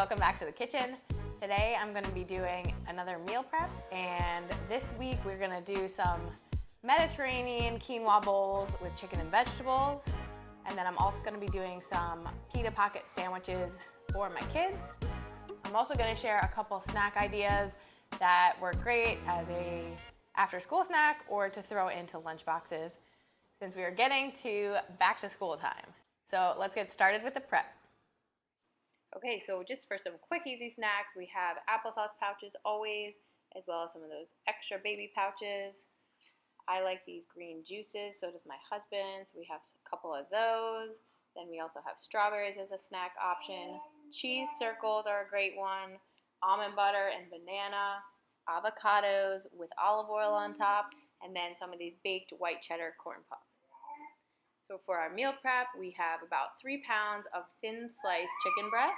welcome back to the kitchen. Today I'm going to be doing another meal prep, and this week we're going to do some Mediterranean quinoa bowls with chicken and vegetables, and then I'm also going to be doing some pita pocket sandwiches for my kids. I'm also going to share a couple snack ideas that work great as a after school snack or to throw into lunch boxes since we are getting to back to school time. So let's get started with the prep. Okay, so just for some quick, easy snacks, we have applesauce pouches always, as well as some of those extra baby pouches. I like these green juices, so does my husband, so we have a couple of those. Then we also have strawberries as a snack option. Cheese circles are a great one. Almond butter and banana. Avocados with olive oil on top. And then some of these baked white cheddar corn puffs. So for our meal prep, we have about 3 pounds of thin sliced chicken breast.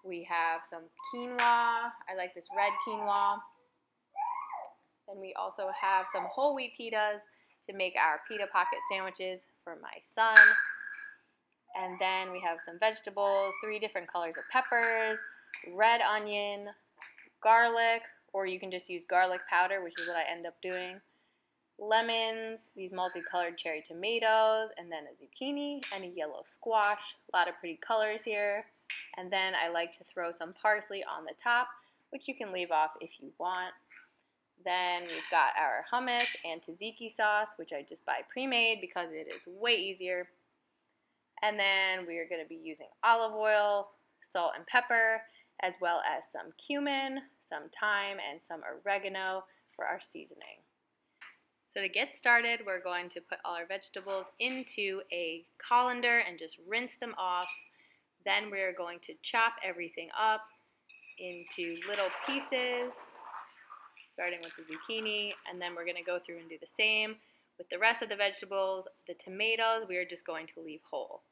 We have some quinoa. I like this red quinoa. Then we also have some whole wheat pitas to make our pita pocket sandwiches for my son. And then we have some vegetables, 3 different colors of peppers, red onion, garlic, or you can just use garlic powder, which is what I end up doing. Lemons, these multicolored cherry tomatoes, and then a zucchini and a yellow squash. A lot of pretty colors here. And then I like to throw some parsley on the top, which you can leave off if you want. Then we've got our hummus and tzatziki sauce, which I just buy pre-made because it is way easier. And then we are going to be using olive oil, salt and pepper, as well as some cumin, some thyme, and some oregano for our seasoning. So to get started, we're going to put all our vegetables into a colander and just rinse them off. Then we're going to chop everything up into little pieces, starting with the zucchini, and then we're going to go through and do the same with the rest of the vegetables. The tomatoes, we are just going to leave whole.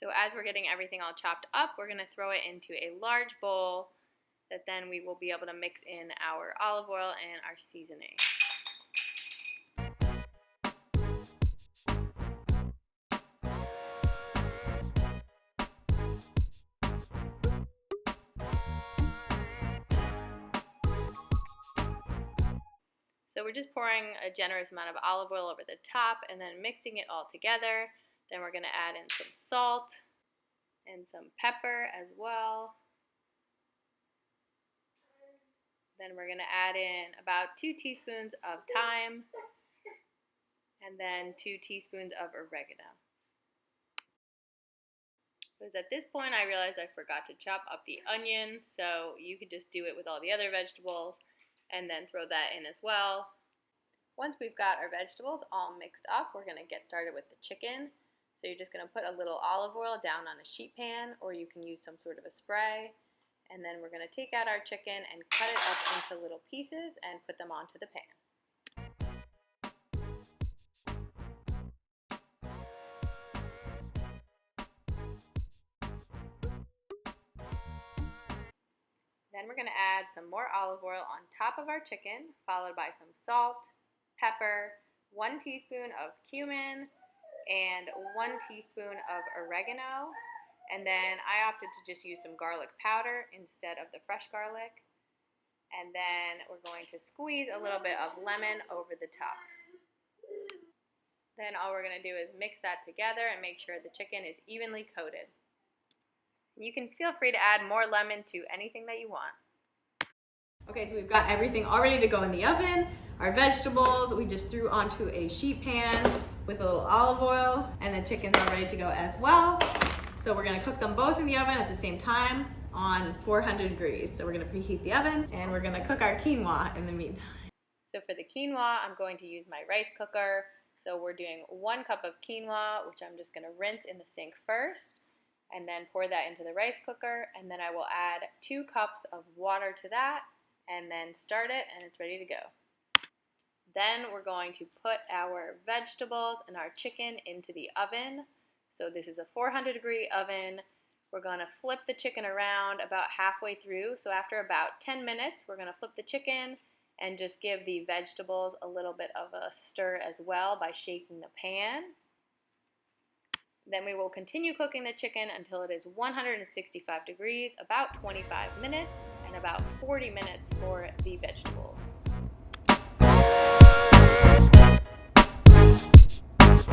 So as we're getting everything all chopped up, we're going to throw it into a large bowl that then we will be able to mix in our olive oil and our seasoning. So we're just pouring a generous amount of olive oil over the top and then mixing it all together. Then we're going to add in some salt and some pepper as well. Then we're going to add in about 2 teaspoons of thyme and then 2 teaspoons of oregano. Because at this point I realized I forgot to chop up the onion, so you could just do it with all the other vegetables and then throw that in as well. Once we've got our vegetables all mixed up, we're going to get started with the chicken. So you're just going to put a little olive oil down on a sheet pan, or you can use some sort of a spray. And then we're going to take out our chicken and cut it up into little pieces and put them onto the pan. Then we're going to add some more olive oil on top of our chicken, followed by some salt, pepper, 1 teaspoon of cumin, and 1 teaspoon of oregano. And then I opted to just use some garlic powder instead of the fresh garlic. And then we're going to squeeze a little bit of lemon over the top. Then all we're going to do is mix that together and make sure the chicken is evenly coated. You can feel free to add more lemon to anything that you want. Okay, so we've got everything all ready to go in the oven. Our vegetables, we just threw onto a sheet pan with a little olive oil, and the chickens are ready to go as well. So we're gonna cook them both in the oven at the same time on 400 degrees. So we're gonna preheat the oven, and we're gonna cook our quinoa in the meantime. So for the quinoa, I'm going to use my rice cooker. So we're doing 1 cup of quinoa, which I'm just gonna rinse in the sink first, and then pour that into the rice cooker, and then I will add 2 cups of water to that, and then start it, and it's ready to go. Then we're going to put our vegetables and our chicken into the oven. So this is a 400-degree oven. We're going to flip the chicken around about halfway through. So after about 10 minutes, we're going to flip the chicken and just give the vegetables a little bit of a stir as well by shaking the pan. Then we will continue cooking the chicken until it is 165 degrees, about 25 minutes, and about 40 minutes for the vegetables.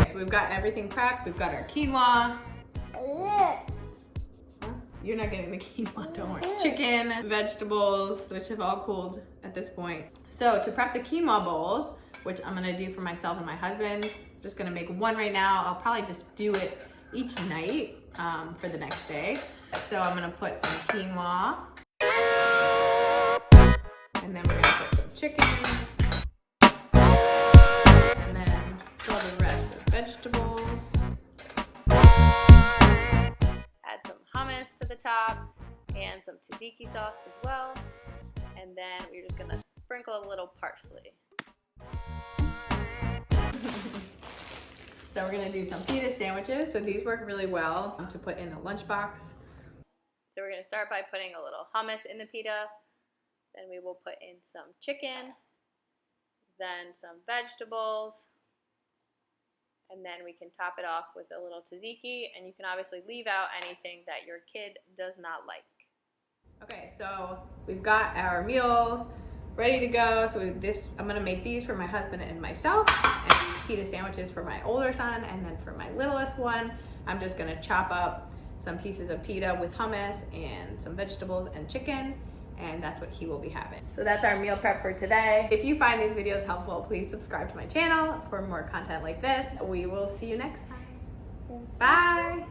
So we've got everything prepped. We've got our quinoa. You're not getting the quinoa, don't worry. Chicken, vegetables, which have all cooled at this point. So to prep the quinoa bowls, which I'm gonna do for myself and my husband, I'm just gonna make one right now. I'll probably just do it each night for the next day. So I'm gonna put some quinoa, and then we're gonna put some chicken, and then fill the rest with vegetables. Add some hummus to the top and some tzatziki sauce as well. And then we're just gonna sprinkle a little parsley. So we're gonna do some pita sandwiches. So these work really well to put in a lunchbox. So we're gonna start by putting a little hummus in the pita. Then we will put in some chicken, then some vegetables, and then we can top it off with a little tzatziki, and you can obviously leave out anything that your kid does not like. Okay, so we've got our meal ready to go. So I'm gonna make these for my husband and myself, and these pita sandwiches for my older son, and then for my littlest one, I'm just gonna chop up some pieces of pita with hummus and some vegetables and chicken, and that's what he will be having. So that's our meal prep for today. If you find these videos helpful, please subscribe to my channel for more content like this. We will see you next time. Bye.